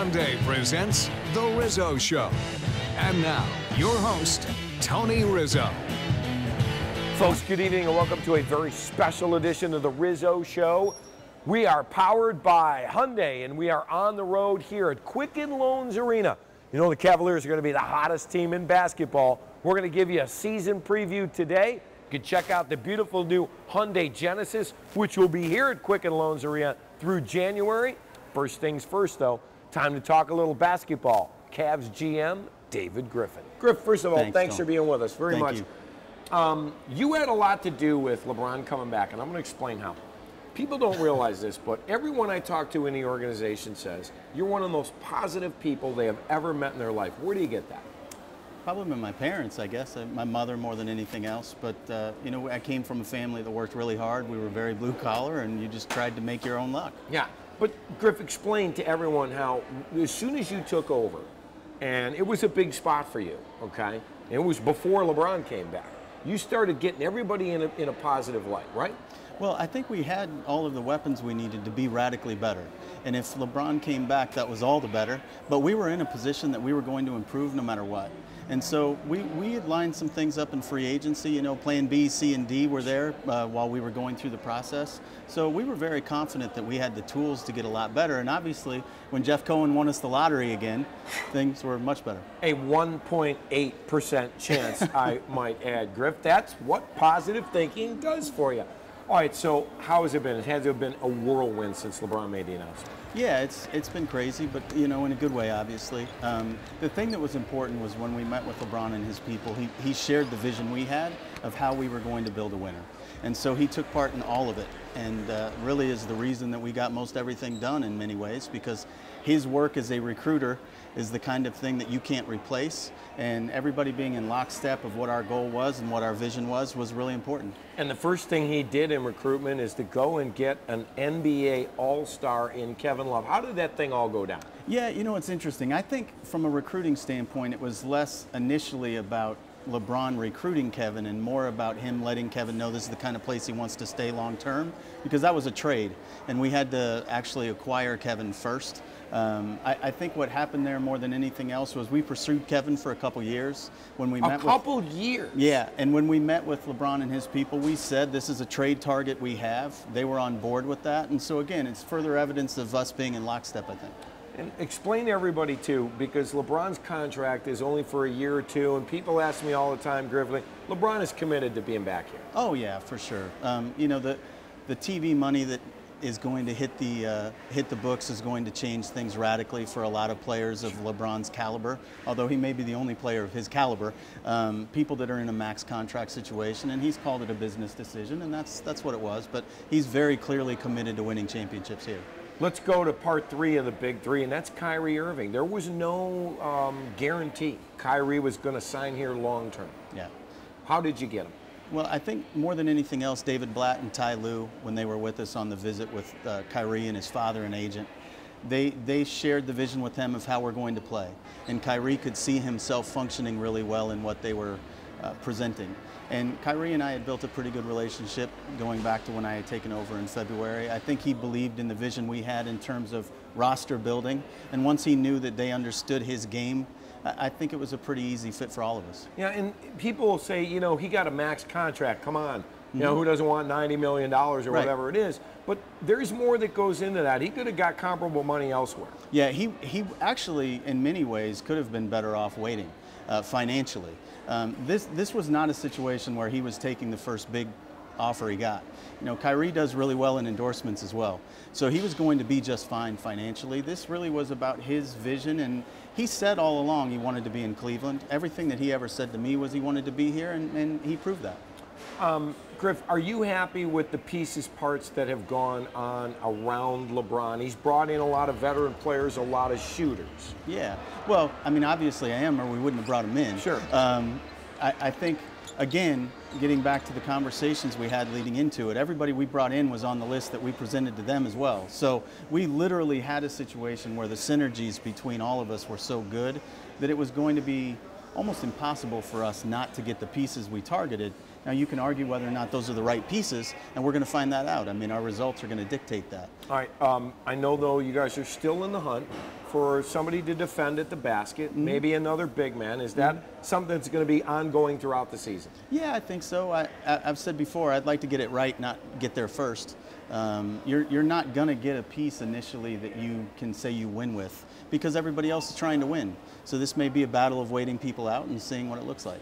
Hyundai presents The Rizzo Show. And now, your host, Tony Rizzo. Folks, good evening and welcome to a very special edition of The Rizzo Show. We are powered by Hyundai and we are on the road here at Quicken Loans Arena. You know the Cavaliers are going to be the hottest team in basketball. We're going to give you a season preview today. You can check out the beautiful new Hyundai Genesis, which will be here at Quicken Loans Arena through January. First things first, though, time to talk a little basketball. Cavs GM, David Griffin. Griff, first of all, thanks for being with us very much. You had a lot to do with LeBron coming back, and I'm going to explain how. People don't realize this, but everyone I talk to in the organization says you're one of the most positive people they have ever met in their life. Where do you get that? Probably my parents, I guess. My mother more than anything else. But, you know, I came from a family that worked really hard. We were very blue collar, and you just tried to make your own luck. Yeah. But, Griff, explain to everyone how, as soon as you took over, and it was a big spot for you, okay? It was before LeBron came back. You started getting everybody in a positive light, right? Well, I think we had all of the weapons we needed to be radically better. And if LeBron came back, that was all the better. But we were in a position that we were going to improve no matter what. And so we had lined some things up in free agency. You know, plan B, C, and D were there while we were going through the process. So we were very confident that we had the tools to get a lot better. And obviously, when Jeff Cohen won us the lottery again, things were much better. A 1.8% chance, I might add, Griff. That's what positive thinking does for you. All right, so how has it been? Has it been a whirlwind since LeBron made the announcement? Yeah, it's been crazy, but, you know, in a good way, obviously. The thing that was important was when we met with LeBron and his people, he shared the vision we had of how we were going to build a winner. And so he took part in all of it, and really is the reason that we got most everything done in many ways, because his work as a recruiter is the kind of thing that you can't replace, and everybody being in lockstep of what our goal was and what our vision was really important. And the first thing he did in recruitment is to go and get an NBA All-Star in Kevin Love. How did that thing all go down? Yeah, you know, it's interesting. I think from a recruiting standpoint, it was less initially about LeBron recruiting Kevin and more about him letting Kevin know this is the kind of place he wants to stay long term, because that was a trade and we had to actually acquire Kevin first. I think what happened there more than anything else was we pursued Kevin for a couple years. When we met years? Yeah, and when we met with LeBron and his people, we said this is a trade target we have. They were on board with that, and so again, it's further evidence of us being in lockstep, I think. And explain to everybody, too, because LeBron's contract is only for a year or two, and people ask me all the time, Griffin, LeBron is committed to being back here. Oh, yeah, for sure. You know, the TV money that is going to hit the books is going to change things radically for a lot of players of LeBron's caliber, although he may be the only player of his caliber. People that are in a max contract situation, and he's called it a business decision, and that's what it was, but he's very clearly committed to winning championships here. Let's go to part 3 of the big 3, and that's Kyrie Irving. There was no guarantee Kyrie was going to sign here long term. Yeah. How did you get him? Well, I think more than anything else, David Blatt and Ty Lue, when they were with us on the visit with Kyrie and his father and agent, they shared the vision with him of how we're going to play. And Kyrie could see himself functioning really well in what they were presenting. And Kyrie and I had built a pretty good relationship going back to when I had taken over in February. I think he believed in the vision we had in terms of roster building. And once he knew that they understood his game, I think it was a pretty easy fit for all of us. Yeah, and people will say, you know, he got a max contract. Come on. You know, who doesn't want $90 million or whatever it is? But there's more that goes into that. He could have got comparable money elsewhere. Yeah, he actually, in many ways, could have been better off waiting financially. This was not a situation where he was taking the first big offer he got. You know, Kyrie does really well in endorsements as well. So he was going to be just fine financially. This really was about his vision, and he said all along he wanted to be in Cleveland. Everything that he ever said to me was he wanted to be here, and he proved that. Griff, are you happy with the pieces, parts that have gone on around LeBron? He's brought in a lot of veteran players, a lot of shooters. Yeah. Well, I mean, obviously I am, or we wouldn't have brought him in. Sure. I think, again, getting back to the conversations we had leading into it, everybody we brought in was on the list that we presented to them as well. So we literally had a situation where the synergies between all of us were so good that it was going to be almost impossible for us not to get the pieces we targeted. Now, you can argue whether or not those are the right pieces, and we're going to find that out. I mean, our results are going to dictate that. All right. I know, though, you guys are still in the hunt for somebody to defend at the basket, maybe another big man. Is that something that's going to be ongoing throughout the season? Yeah, I think so. I've said before, I'd like to get it right, not get there first. You're not going to get a piece initially that you can say you win with because everybody else is trying to win. So this may be a battle of waiting people out and seeing what it looks like.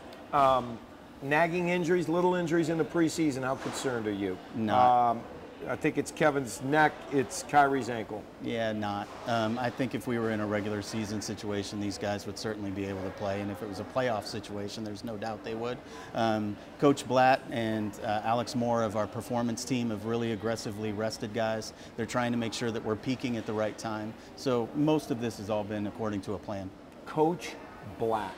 Nagging injuries, little injuries in the preseason, how concerned are you? Not. I think it's Kevin's neck, it's Kyrie's ankle. Yeah, not. I think if we were in a regular season situation, these guys would certainly be able to play. And if it was a playoff situation, there's no doubt they would. Coach Blatt and Alex Moore of our performance team have really aggressively rested guys. They're trying to make sure that we're peaking at the right time. So most of this has all been according to a plan. Coach Blatt.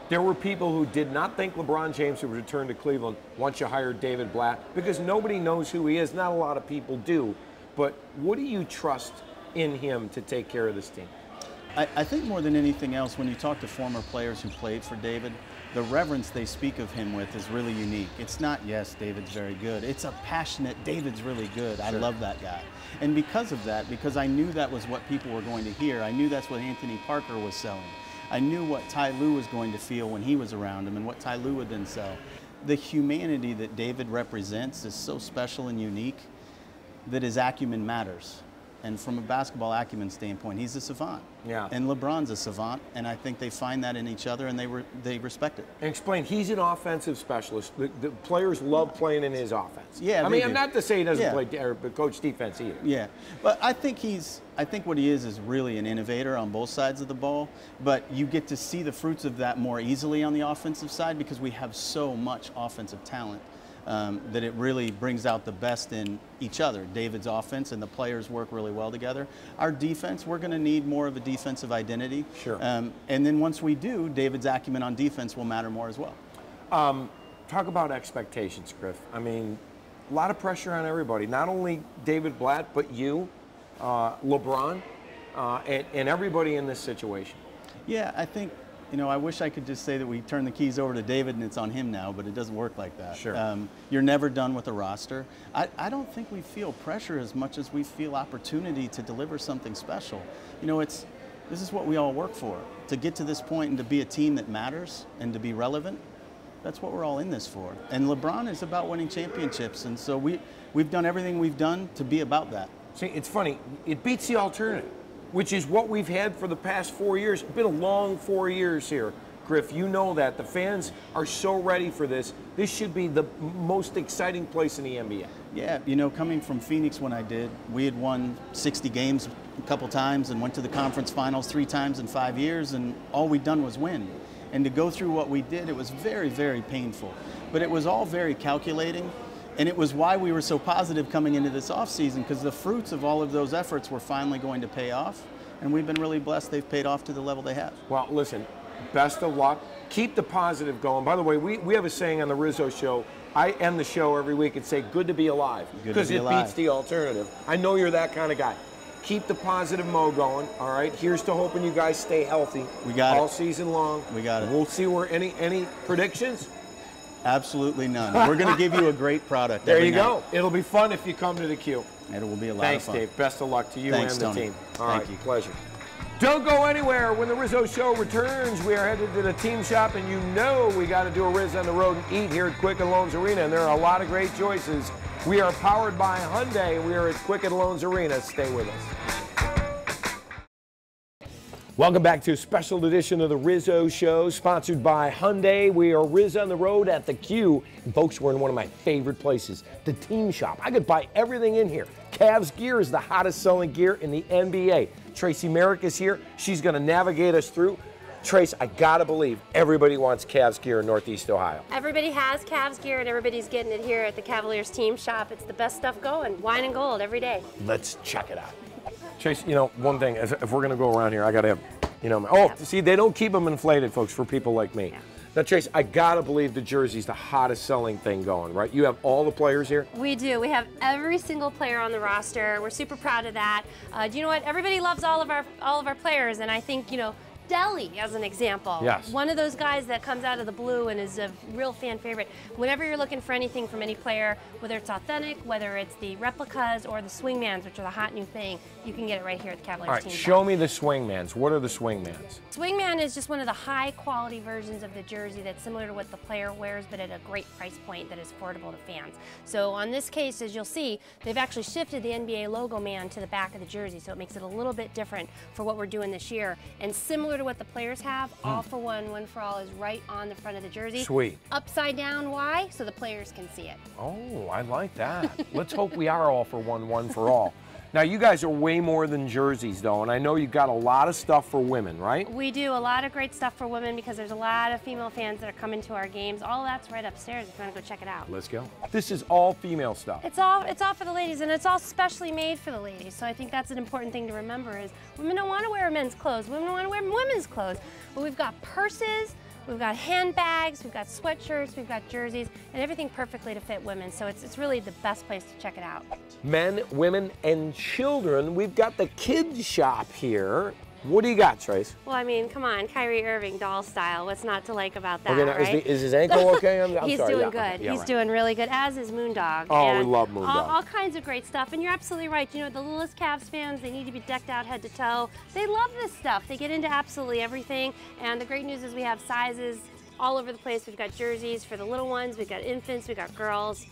There were people who did not think LeBron James would return to Cleveland once you hired David Blatt because nobody knows who he is. Not a lot of people do. But what do you trust in him to take care of this team? I think more than anything else, when you talk to former players who played for David, the reverence they speak of him with is really unique. It's not, yes, David's very good. It's a passionate, David's really good. Sure. I love that guy. And because of that, because I knew that was what people were going to hear, I knew that's what Anthony Parker was selling. I knew what Ty Lue was going to feel when he was around him and what Ty Lue would then sell. The humanity that David represents is so special and unique that his acumen matters. And from a basketball acumen standpoint, he's a savant. Yeah. And LeBron's a savant, and I think they find that in each other and they respect it. And explain, he's an offensive specialist. The players love playing in his offense. Yeah, I mean, I'm not to say he doesn't play or coach defense either. Yeah, but I think what he is really an innovator on both sides of the ball, but you get to see the fruits of that more easily on the offensive side because we have so much offensive talent. That it really brings out the best in each other. David's offense and the players work really well together. Our defense, we're going to need more of a defensive identity. Sure. And then once we do, David's acumen on defense will matter more as well. Talk about expectations, Griff. I mean, a lot of pressure on everybody. Not only David Blatt, but you, LeBron, and everybody in this situation. Yeah, I think, you know, I wish I could just say that we turn the keys over to David and it's on him now, but it doesn't work like that. Sure. You're never done with a roster. I don't think we feel pressure as much as we feel opportunity to deliver something special. You know, this is what we all work for. To get to this point and to be a team that matters and to be relevant, that's what we're all in this for. And LeBron is about winning championships, and so we've done everything we've done to be about that. See, it's funny. It beats the alternative, which is what we've had for the past 4 years. It's been a long 4 years here. Griff, you know that. The fans are so ready for this. This should be the most exciting place in the NBA. Yeah, you know, coming from Phoenix when I did, we had won 60 games a couple times and went to the conference finals 3 times in 5 years, and all we'd done was win. And to go through what we did, it was very, very painful. But it was all very calculating, and it was why we were so positive coming into this offseason, because the fruits of all of those efforts were finally going to pay off, and we've been really blessed they've paid off to the level they have. Well, listen, best of luck. Keep the positive going. By the way, we have a saying on the Rizzo show. I end the show every week and say, good to be alive, because it beats the alternative. I know you're that kind of guy. Keep the positive mode going, all right? Here's to hoping you guys stay healthy. We got all season long. We got it. We'll see where any predictions? Absolutely none. We're going to give you a great product. There you go. It'll be fun if you come to the Q. It will be a lot Thanks, of fun. Dave. Best of luck to you Thanks, and the Tony. team. All Thank right, you. Pleasure. Don't go anywhere. When the Rizzo Show returns, we are headed to the team shop, and you know we got to do a Rizz on the road and eat here at Quicken Loans Arena, and there are a lot of great choices. We are powered by Hyundai. We are at Quicken Loans Arena. Stay with us. Welcome back to a special edition of the Rizzo Show, sponsored by Hyundai. We are Rizz on the road at the Q. And folks, we're in one of my favorite places, the team shop. I could buy everything in here. Cavs gear is the hottest selling gear in the NBA. Tracy Merrick is here. She's going to navigate us through. Trace, I got to believe everybody wants Cavs gear in Northeast Ohio. Everybody has Cavs gear, and everybody's getting it here at the Cavaliers team shop. It's the best stuff going. Wine and gold every day. Let's check it out. Trace, you know, one thing, if we're going to go around here, I got to have, you know, see, they don't keep them inflated, folks, for people like me. Yeah. Now, Trace, I got to believe the jersey's the hottest selling thing going, right? You have all the players here? We do. We have every single player on the roster. We're super proud of that. Do you know what? Everybody loves all of our players, and I think, you know, Deli, as an example. Yes. One of those guys that comes out of the blue and is a real fan favorite. Whenever you're looking for anything from any player, whether it's authentic, whether it's the replicas or the swingmans, which are the hot new thing, you can get it right here at the Cavaliers All right, team show shop. me the swingmans. What are the swingmans? Swingman is just one of the high quality versions of the jersey that's similar to what the player wears, but at a great price point that is affordable to fans. So on this case, as you'll see, they've actually shifted the NBA logo man to the back of the jersey, so it makes it a little bit different for what we're doing this year. And similar to what the players have, all for one, one for all is right on the front of the jersey. Sweet. Upside down, why? So the players can see it. Oh, I like that. Let's hope we are all for one, one for all. Now, you guys are way more than jerseys, though, and I know you've got a lot of stuff for women, right? We do a lot of great stuff for women because there's a lot of female fans that are coming to our games. All that's right upstairs if you want to go check it out. Let's go. This is all female stuff. It's all for the ladies, and it's all specially made for the ladies. So I think that's an important thing to remember is women don't want to wear men's clothes. Women want to wear women's clothes. But we've got purses, we've got handbags, we've got sweatshirts, we've got jerseys, and everything perfectly to fit women. So it's really the best place to check it out. Men, women, and children. We've got the kids shop here. What do you got, Trace? Well, I mean, come on, Kyrie Irving doll style. What's not to like about that, Okay, now, right? is his ankle okay? I'm He's sorry. doing Yeah, good. okay, yeah, He's right. doing really good, as is Moondog. Oh, we And love Moondog. all kinds of great stuff, and you're absolutely right. You know, the littlest Cavs fans, they need to be decked out head to toe. They love this stuff. They get into absolutely everything, and the great news is we have sizes all over the place. We've got jerseys for the little ones, we've got infants, we've got girls,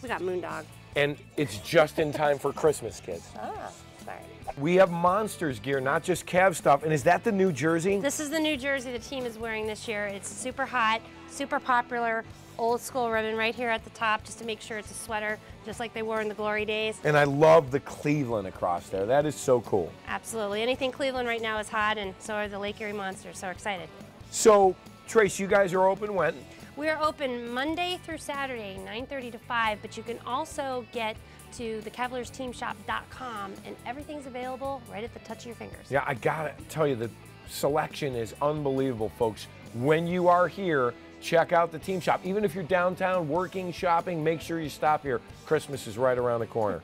we got Moondog. And it's just in time for Christmas, kids. Ah, sorry. We have Monsters gear, not just Cav stuff. And is that the new jersey? This is the new jersey the team is wearing this year. It's super hot, super popular, old school ribbon right here at the top just to make sure it's a sweater, just like they wore in the glory days. And I love the Cleveland across there. That is so cool. Absolutely. Anything Cleveland right now is hot, and so are the Lake Erie Monsters. So excited. So, Trace, you guys are open when? We are open Monday through Saturday, 9:30 to 5, but you can also get to thecavaliersteamshop.com, and everything's available right at the touch of your fingers. Yeah, I gotta tell you, the selection is unbelievable, folks. When you are here, check out the team shop. Even if you're downtown working, shopping, make sure you stop here. Christmas is right around the corner.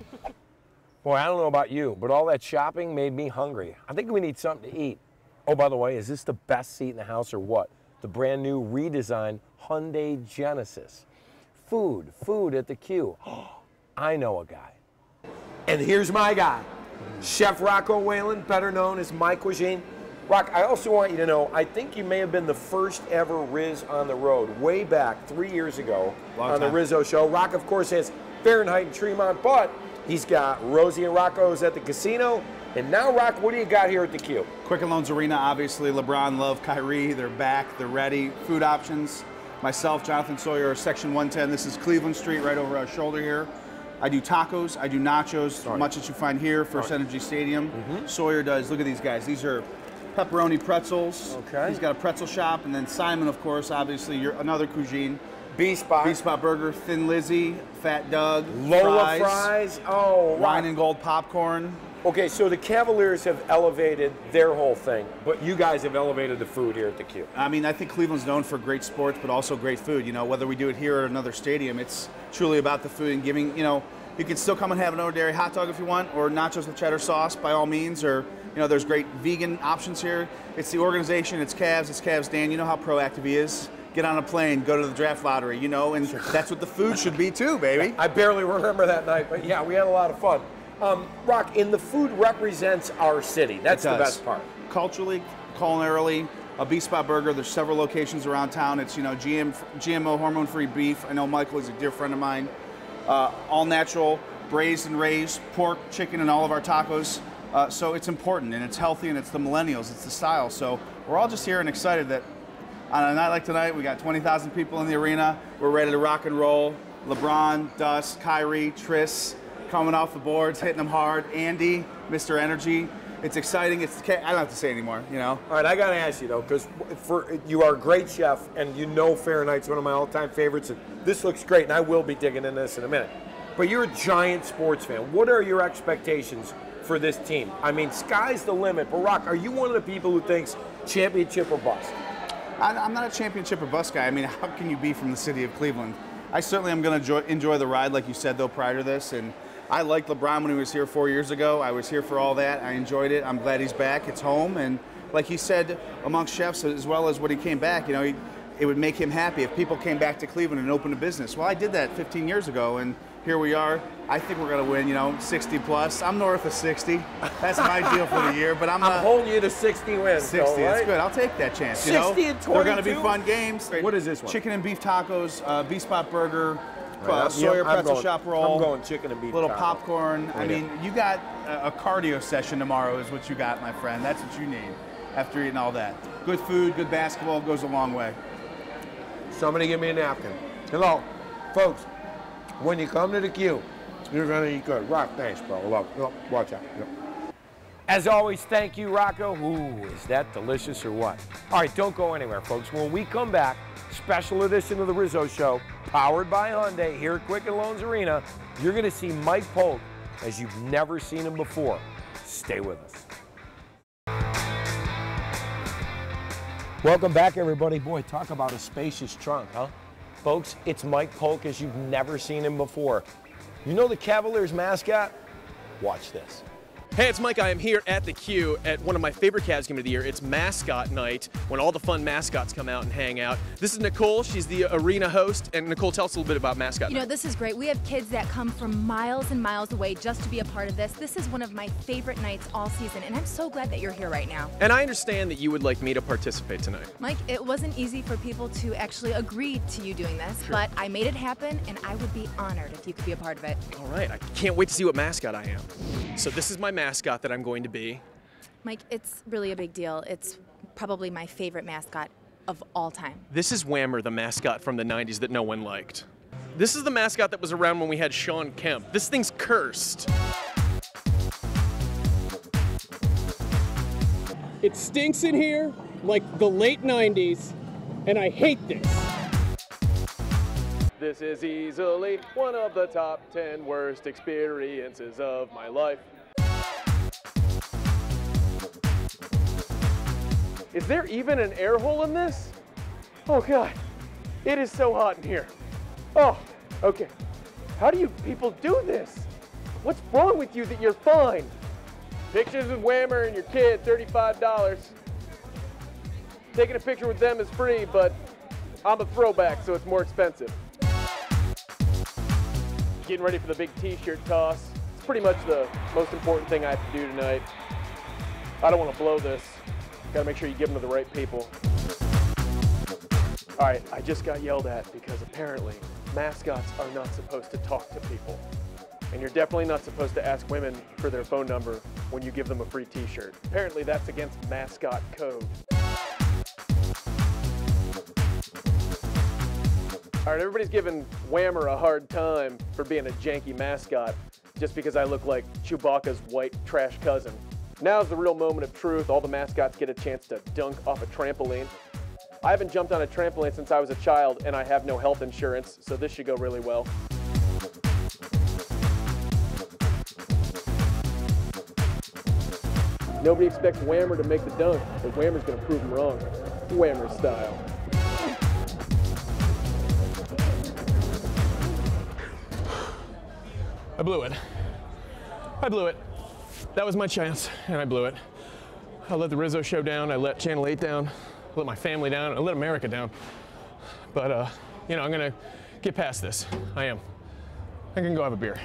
Boy, I don't know about you, but all that shopping made me hungry. I think we need something to eat. Oh, by the way, is this the best seat in the house or what? The brand new redesigned Hyundai Genesis. Food at the Q. I know a guy. And here's my guy, Chef Rocco Whalen, better known as My Cuisine. Rock, I also want you to know, I think you may have been the first ever Rizz on the road, way back 3 years ago on the Rizzo show. Rock, of course, has Fahrenheit and Tremont, but he's got Rosie and Rocco's at the casino. And now, Rock, what do you got here at the Q? Quicken Loans Arena, obviously, LeBron, Love, Kyrie, they're back, they're ready. Food options. Myself, Jonathan Sawyer, Section 110. This is Cleveland Street, right over our shoulder here. I do tacos, I do nachos, much that you find here, First Energy Stadium. Sawyer does, look at these guys. These are pepperoni pretzels. Okay. He's got a pretzel shop. And then Simon, of course, obviously, you're another cuisine. B-Spot. B-Spot Burger, Thin Lizzy, Fat Doug, Lola fries. Oh, wow. Wine and Gold popcorn. Okay, so the Cavaliers have elevated their whole thing, but you guys have elevated the food here at the Q. I mean, I think Cleveland's known for great sports, but also great food. You know, whether we do it here or at another stadium, it's truly about the food and giving, you know, you can still come and have an ordinary hot dog if you want, or nachos with cheddar sauce by all means, or, you know, there's great vegan options here. It's the organization, it's Cavs Dan, you know how proactive he is. Get on a plane, go to the draft lottery, you know, and that's what the food should be too, baby. I barely remember that night, but yeah, we had a lot of fun. Rock, and the food represents our city. That's the best part. Culturally, culinarily, a B-Spot Burger, there's several locations around town. It's, you know, GMO hormone-free beef. I know Michael is a dear friend of mine. All natural, braised and raised, pork, chicken, and all of our tacos. So it's important, and it's healthy, and it's the millennials, it's the style. So we're all just here and excited that on a night like tonight, we got 20,000 people in the arena. We're ready to rock and roll. LeBron, Dust, Kyrie, Triss, coming off the boards, hitting them hard. Andy, Mr. Energy. It's exciting. I don't have to say anymore, you know. All right, I got to ask you, though, because you are a great chef, and you know Fahrenheit's one of my all-time favorites. And this looks great, and I will be digging into this in a minute. But you're a giant sports fan. What are your expectations for this team? I mean, sky's the limit. But, Rock, are you one of the people who thinks championship or bust? I'm not a championship or bust guy. I mean, how can you be from the city of Cleveland? I certainly am going to enjoy the ride, like you said, though, prior to this. And I liked LeBron when he was here 4 years ago. I was here for all that. I enjoyed it. I'm glad he's back. It's home. And like he said, amongst chefs as well as when he came back, you know, it would make him happy if people came back to Cleveland and opened a business. Well, I did that 15 years ago, and here we are. I think we're going to win, you know, 60 plus. I'm north of 60. That's my deal for the year, but I'm holding you to 60 wins. 60, though, right? That's good. I'll take that chance. 60 you know? and 22. They're going to be fun games. What is this one? Chicken and beef tacos, beef spot burger, Right, Sawyer pretzel shop roll. I'm going chicken and beef little taco. popcorn. Oh, I mean, you got a cardio session tomorrow is what you got, my friend. That's what you need after eating all that. Good food, good basketball goes a long way. Somebody give me a napkin. Hello, folks. When you come to the queue, you're gonna eat good. Rock, thanks, bro. Look, watch out. Look. As always, thank you, Rocco. Ooh, is that delicious or what? All right, don't go anywhere, folks. When we come back, special edition of the Rizzo Show, powered by Hyundai here at Quicken Loans Arena. You're gonna see Mike Polk as you've never seen him before. Stay with us. Welcome back, everybody. Boy, talk about a spacious trunk, huh? Folks, it's Mike Polk as you've never seen him before. You know the Cavaliers mascot? Watch this. Hey, it's Mike. I am here at the Q at one of my favorite Cavs games of the year. It's Mascot Night, when all the fun mascots come out and hang out. This is Nicole. She's the arena host. And Nicole, tell us a little bit about Mascot Night. You know, this is great. We have kids that come from miles and miles away just to be a part of this. This is one of my favorite nights all season, and I'm so glad that you're here right now. And I understand that you would like me to participate tonight. Mike, it wasn't easy for people to actually agree to you doing this, but I made it happen, and I would be honored if you could be a part of it. All right. I can't wait to see what mascot I am. So this is my mascot that I'm going to be. Mike, it's really a big deal. It's probably my favorite mascot of all time. This is Whammer, the mascot from the 90s that no one liked. This is the mascot that was around when we had Sean Kemp. This thing's cursed. It stinks in here like the late 90s, and I hate this. This is easily one of the top 10 worst experiences of my life. Is there even an air hole in this? Oh God, it is so hot in here. Oh, okay. How do you people do this? What's wrong with you that you're fine? Pictures with Whammer and your kid, $35. Taking a picture with them is free, but I'm a throwback, so it's more expensive. Getting ready for the big t-shirt toss. It's pretty much the most important thing I have to do tonight. I don't want to blow this. Gotta make sure you give them to the right people. All right, I just got yelled at because apparently mascots are not supposed to talk to people. And you're definitely not supposed to ask women for their phone number when you give them a free t-shirt. Apparently that's against mascot code. All right, everybody's giving Whammer a hard time for being a janky mascot just because I look like Chewbacca's white trash cousin. Now's the real moment of truth. All the mascots get a chance to dunk off a trampoline. I haven't jumped on a trampoline since I was a child, and I have no health insurance, so this should go really well. Nobody expects Whammer to make the dunk, but Whammer's gonna prove him wrong. Whammer style. I blew it. I blew it. That was my chance, and I blew it. I let the Rizzo show down, I let Channel 8 down, I let my family down, I let America down. But, you know, I'm gonna get past this. I am. I can go have a beer.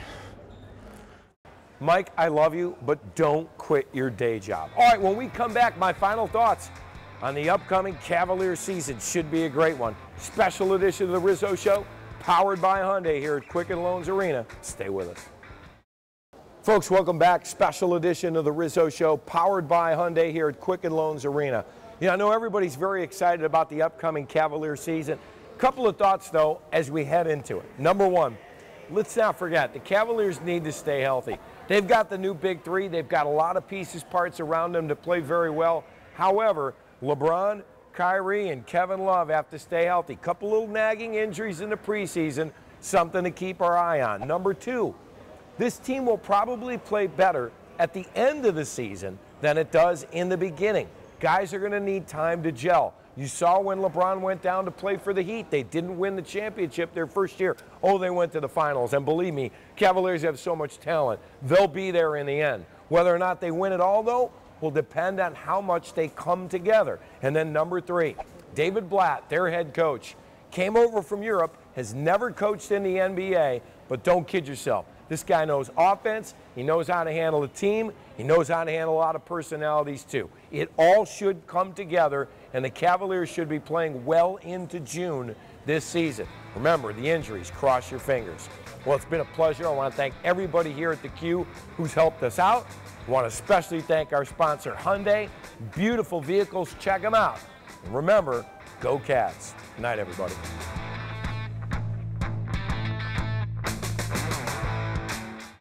Mike, I love you, but don't quit your day job. All right, when we come back, my final thoughts on the upcoming Cavaliers season. Should be a great one. Special edition of the Rizzo Show, powered by Hyundai here at Quicken Loans Arena. Stay with us. Folks, welcome back. Special edition of the Rizzo Show, powered by Hyundai here at Quicken Loans Arena. You know, I know everybody's very excited about the upcoming Cavalier season. Couple of thoughts, though, as we head into it. Number one, let's not forget, the Cavaliers need to stay healthy. They've got the new big three. They've got a lot of pieces, parts around them to play very well. However, LeBron, Kyrie, and Kevin Love have to stay healthy. Couple little nagging injuries in the preseason, something to keep our eye on. Number two, this team will probably play better at the end of the season than it does in the beginning. Guys are going to need time to gel. You saw when LeBron went down to play for the Heat. They didn't win the championship their first year. Oh, they went to the finals. And believe me, Cavaliers have so much talent. They'll be there in the end. Whether or not they win it all, though, will depend on how much they come together. And then number 3, David Blatt, their head coach, came over from Europe, has never coached in the NBA, but don't kid yourself. This guy knows offense, he knows how to handle a team, he knows how to handle a lot of personalities too. It all should come together, and the Cavaliers should be playing well into June this season. Remember, the injuries, cross your fingers. Well, it's been a pleasure. I want to thank everybody here at the Q who's helped us out. I want to especially thank our sponsor, Hyundai. Beautiful vehicles, check them out. And remember, go Cavs. Good night, everybody.